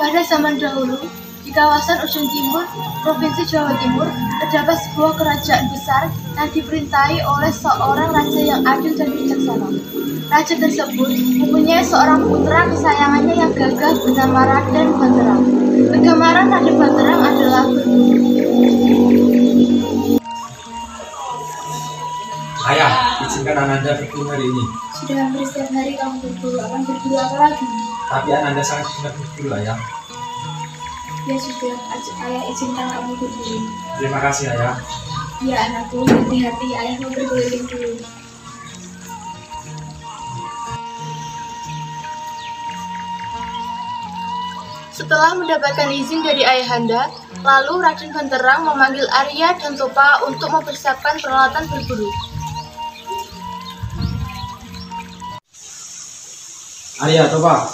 Pada zaman dahulu, di kawasan ujung timur, Provinsi Jawa Timur, terdapat sebuah kerajaan besar yang diperintahi oleh seorang raja yang adil dan bijaksana. Raja tersebut mempunyai seorang putra kesayangannya yang gagah bernama Raden Banterang. Kegemaran Raden Banterang adalah berburu. Ayah, izinkan Ananda berburu hari ini. Sudah hampir setiap hari kamu berburu, akan berburu apa lagi? Tapi Ananda sangat suka berburu, Ayah. Ya sudah, ayah izinkan kamu berburu. Terima kasih, Ayah. Ya anakku, hati-hati, ayah mau berkeliling dulu. Setelah mendapatkan izin dari ayahanda, lalu Raden Banterang memanggil Arya dan Topa untuk mempersiapkan peralatan berburu. Arya, Topa.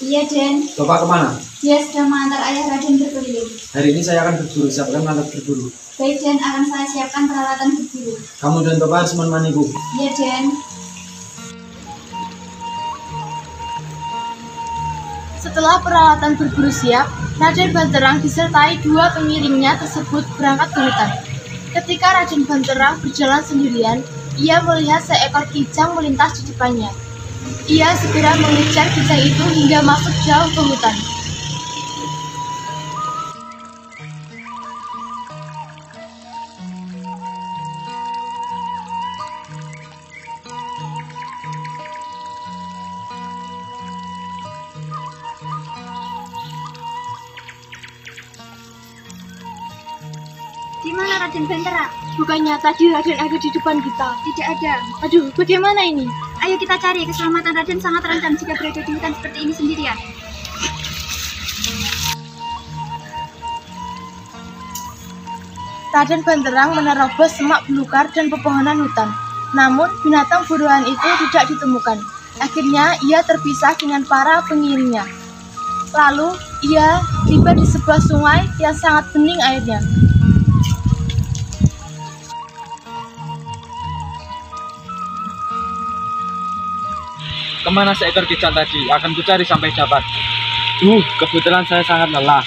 Iya, Den. Topa kemana? Dia sedang mengantar ayah Raden berkeliling. Hari ini saya akan berburu. Siapkan alat berburu. Baik, Den. Akan saya siapkan peralatan berburu. Kamu dan Topa harus menemaniku. Iya, Den. Setelah peralatan berburu siap, Raden Banterang disertai dua pengiringnya tersebut berangkat ke hutan. Ketika Raden Banterang berjalan sendirian, ia melihat seekor kijang melintas di depannya. Ia segera mengejar kijang itu hingga masuk jauh ke hutan. Di mana Raden Banterang? Bukannya tadi Raden ada di depan kita? Tidak ada. Aduh, bagaimana ini? Ayo kita cari. Keselamatan Raden sangat terancam jika berada di hutan seperti ini sendirian. Raden Banterang menerobos semak belukar dan pepohonan hutan. Namun, binatang buruan itu tidak ditemukan. Akhirnya, ia terpisah dengan para pengiringnya. Lalu, ia tiba di sebuah sungai yang sangat bening airnya. Kemana seekor kijang tadi? Akan kucari sampai dapat. Kebetulan saya sangat lelah.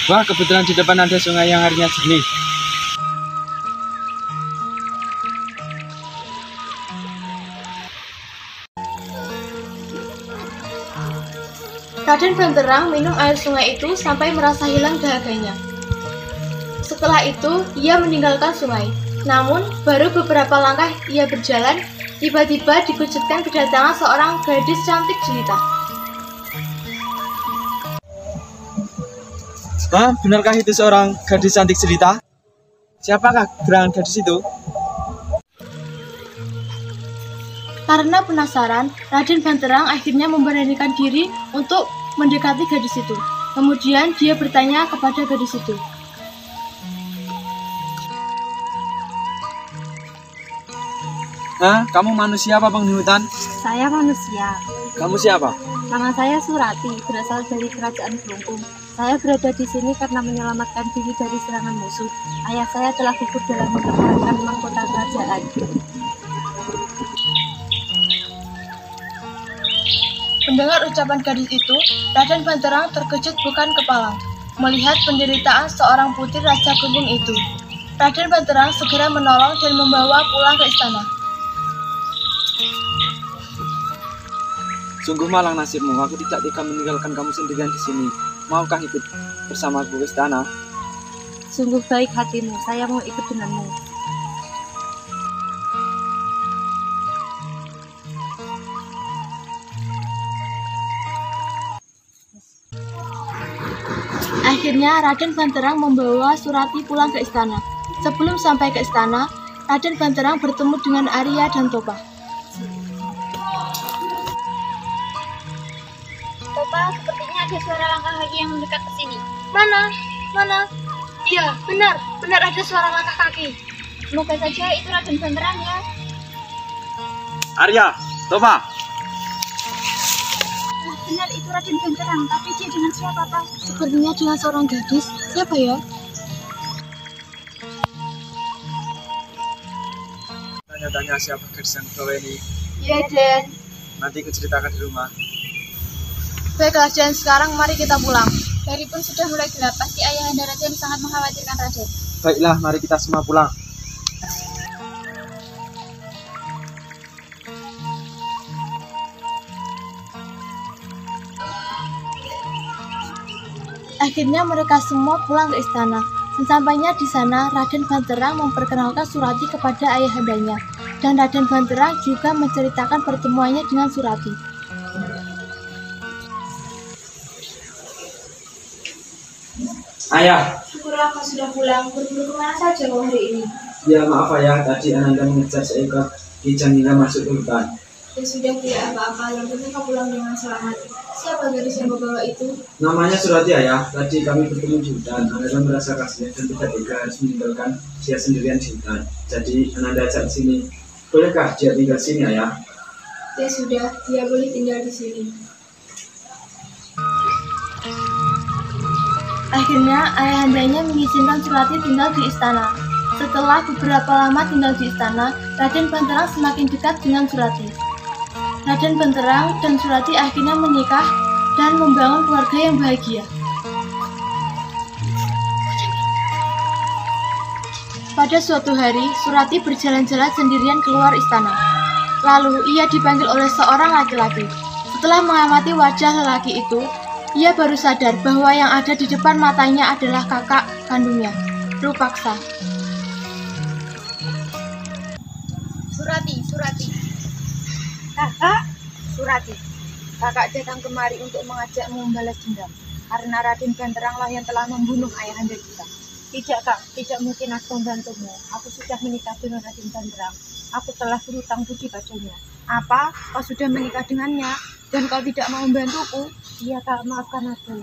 Wah, kebetulan di depan ada sungai yang airnya jernih. Raden Banterang minum air sungai itu sampai merasa hilang dahaganya. Setelah itu, ia meninggalkan sungai. Namun, baru beberapa langkah ia berjalan, tiba-tiba dikejutkan kedatangan seorang gadis cantik jelita. Benarkah itu seorang gadis cantik jelita? Siapakah gerangan gadis itu? Karena penasaran, Raden Banterang akhirnya memberanikan diri untuk mendekati gadis itu. Kemudian dia bertanya kepada gadis itu. Kamu manusia apa penghuni hutan? Saya manusia. Kamu siapa? Nama saya Surati, berasal dari kerajaan Blungkung. Saya berada di sini karena menyelamatkan diri dari serangan musuh. Ayah saya telah gugur dalam mempertahankan mahkota kerajaan. Mendengar ucapan gadis itu, Raden Banterang terkejut bukan kepalang melihat penderitaan seorang putri Raja Gelung itu. Raden Banterang segera menolong dan membawa pulang ke istana. Sungguh malang nasibmu. Aku tidak tega meninggalkan kamu sendirian di sini. Maukah ikut bersamaku ke istana? Sungguh baik hatimu, saya mau ikut denganmu. Akhirnya Raden Banterang membawa Surati pulang ke istana. Sebelum sampai ke istana, Raden Banterang bertemu dengan Arya dan Topa. Topa, sepertinya ada suara langkah kaki yang mendekat ke sini. Mana? Iya, benar ada suara langkah kaki. Semoga saja itu Raden Banterang ya. Arya, Topa. Benar itu Raden Banterang, tapi dia dengan siapa, Pak? Sepertinya dengan seorang gadis. Siapa ya? Tanya-tanya siapa gadis yang bawa ini. Iya, Den. Nanti aku ceritakan di rumah. Baiklah, dan sekarang mari kita pulang. Hari pun sudah mulai gelap, pasti ayahanda Raden sangat mengkhawatirkan Raden. Baiklah, mari kita semua pulang. Akhirnya mereka semua pulang ke istana. Sesampainya di sana, Raden Banterang memperkenalkan Surati kepada ayahandanya, dan Raden Banterang juga menceritakan pertemuannya dengan Surati. Ayah, Syukurlah kau sudah pulang, berburu kemana saja kau hari ini? ya maaf ayah, tadi Ananda mengejar seekor kijang hingga masuk ke hutan. Ya sudah, tidak apa-apa, yang penting kau pulang dengan selamat. Siapa gadis yang membawa itu? Namanya Surati ayah, tadi kami bertemu di hutan. Ananda merasa kasihan dan tidak tega harus meninggalkan dia sendirian di hutan. Jadi Ananda ajak ke sini. Bolehkah dia tinggal sini ayah? Ya sudah, dia boleh tinggal di sini. Akhirnya ayahandanya mengizinkan Surati tinggal di istana. Setelah beberapa lama tinggal di istana, Raden Banterang semakin dekat dengan Surati. Raden Banterang dan Surati akhirnya menikah dan membangun keluarga yang bahagia. Pada suatu hari, Surati berjalan-jalan sendirian keluar istana. Lalu ia dipanggil oleh seorang laki-laki. Setelah mengamati wajah lelaki itu, ia baru sadar bahwa yang ada di depan matanya adalah kakak kandungnya, Rupaksa. Surati. Kakak, Surati. Kakak datang kemari untuk mengajakmu membalas dendam. Karena Raden Banteranglah yang telah membunuh ayahanda kita. Tidak, Kak. Tidak mungkin aku membantumu. Aku sudah menikah dengan Raden Banterang. Aku telah berhutang budi padanya. Apa? Kau sudah menikah dengannya? Dan kau tidak mau membantuku? Iya, Kak. Maafkan aku.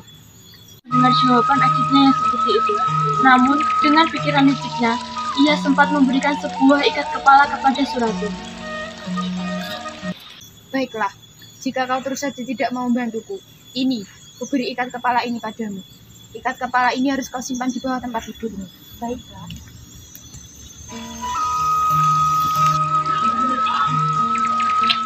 Mendengar jawaban adiknya yang seperti itu, namun dengan pikiran liciknya, ia sempat memberikan sebuah ikat kepala kepada Surati. Baiklah, jika kau terus saja tidak mau membantuku, ini, kuberi ikat kepala ini padamu. Ikat kepala ini harus kau simpan di bawah tempat tidurmu. Baiklah.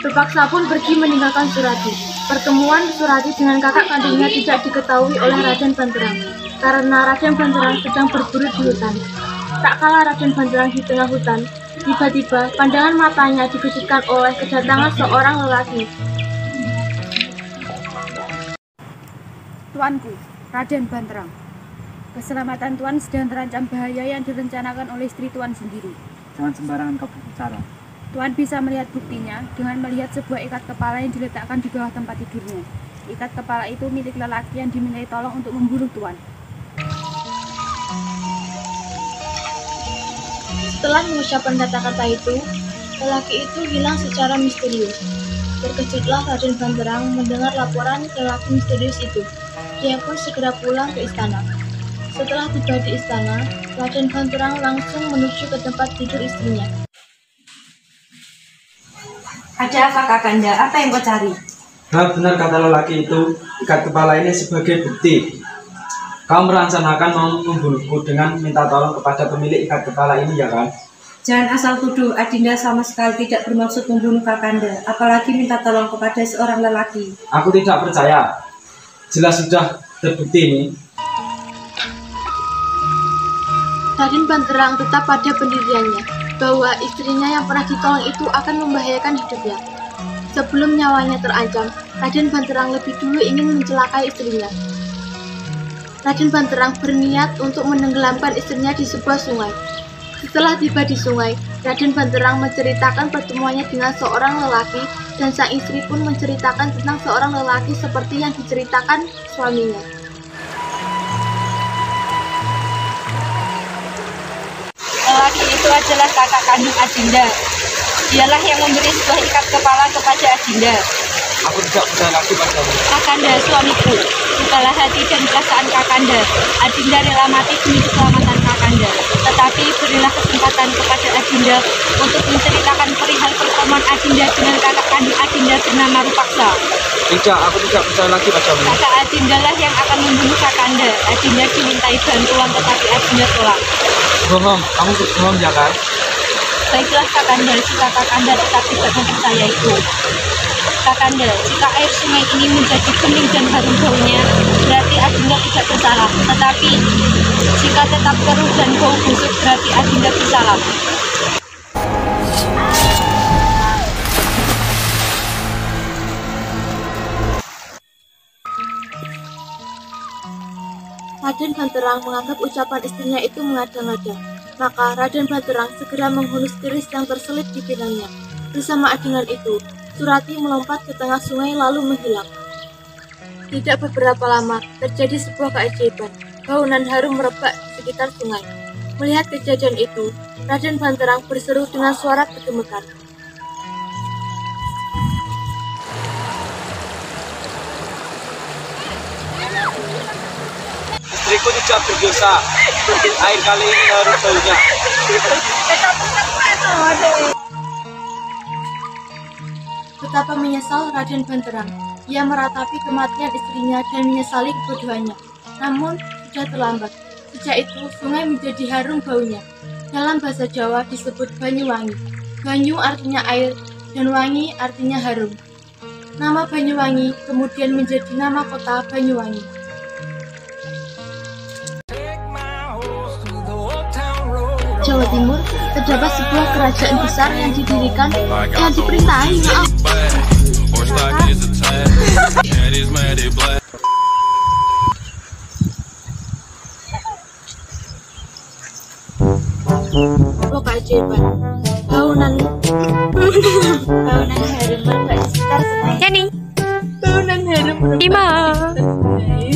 Terpaksa pun pergi meninggalkan Surati. Pertemuan Surati dengan kakak kandungnya tidak diketahui oleh Raden Banterang, karena Raden Banterang sedang berburu di hutan. Tak kala Raden Banterang di tengah hutan, tiba-tiba pandangan matanya dikejutkan oleh kedatangan seorang lelaki. Tuanku, Raden Banterang. Keselamatan Tuan sedang terancam bahaya yang direncanakan oleh istri Tuan sendiri. Jangan sembarangan kau berbicara. Tuan bisa melihat buktinya dengan melihat sebuah ikat kepala yang diletakkan di bawah tempat tidurnya. Ikat kepala itu milik lelaki yang dimintai tolong untuk membunuh Tuan. Setelah mengucapkan kata-kata itu, lelaki itu hilang secara misterius. Terkejutlah Raden Banterang mendengar laporan lelaki misterius itu. Dia pun segera pulang ke istana. Setelah tiba di istana, Raden Banterang langsung menuju ke tempat tidur istrinya. Ada apa Kakanda? Apa yang kau cari? Benar kata lelaki itu, ikat kepala ini sebagai bukti. Kau merencanakan mau membunuhku dengan minta tolong kepada pemilik ikat kepala ini, ya kan? Jangan asal tuduh, Adinda sama sekali tidak bermaksud membunuh Kakanda, apalagi minta tolong kepada seorang lelaki. Aku tidak percaya. Jelas sudah terbukti ini. Raden Banterang tetap pada pendiriannya bahwa istrinya yang pernah ditolong itu akan membahayakan hidupnya. Sebelum nyawanya terancam, Raden Banterang lebih dulu ingin mencelakai istrinya. Raden Banterang berniat untuk menenggelamkan istrinya di sebuah sungai. Setelah tiba di sungai, Raden Banterang menceritakan pertemuannya dengan seorang lelaki, dan sang istri pun menceritakan tentang seorang lelaki seperti yang diceritakan suaminya. Lelaki itu adalah kakak kandung Adinda. Dialah yang memberi sebuah ikat kepala kepada Adinda. Aku tidak percaya lagi padamu. Kakanda, suamiku, bukalah hati dan perasaan Kakanda. Adinda rela mati demi keselamatan Kakanda. Tetapi berilah kesempatan kepada Adinda untuk menceritakan perihal pertemuan Adinda dengan kakak kandung Adinda bernama Rupaksa. Tidak, aku tidak percaya lagi padamu. Kakak Adinda lah yang akan membunuh Kakanda. Adinda dimintai bantuan tetapi Adinda tolak. Bohong, kamu bohong ya kan? Baiklah Kakanda, jika Kakanda tetap tidak mempercayaiku. Kakanda, jika air sungai ini menjadi kuning dan harum baunya, berarti Adinda tidak bersalah. Tetapi jika tetap keruh dan bau busuk, berarti Adinda bersalah. Raden Banterang menganggap ucapan istrinya itu mengada-ngada. Maka Raden Banterang segera menghunus keris yang terselip di pinangnya. Bersamaan dengan itu, Surati melompat ke tengah sungai lalu menghilang. Tidak beberapa lama, terjadi sebuah keajaiban. Bau nan harum merebak di sekitar sungai. Melihat kejadian itu, Raden Banterang berseru dengan suara bergemetar. Istriku tidak berdosa. Air kali ini harus baunya. Betapa menyesal Raden Banterang. Ia meratapi kematian istrinya dan menyesali kebodohannya. Namun, sudah terlambat. Sejak itu, sungai menjadi harum baunya. Dalam bahasa Jawa disebut Banyuwangi. Banyu artinya air, dan wangi artinya harum. Nama Banyuwangi kemudian menjadi nama kota Banyuwangi. Jawa Timur terdapat sebuah kerajaan besar yang didirikan yang diperintahi keajaiban baunan harum merebak di sekitar sungai. Yani Baunan harum merebak di sekitar sungai.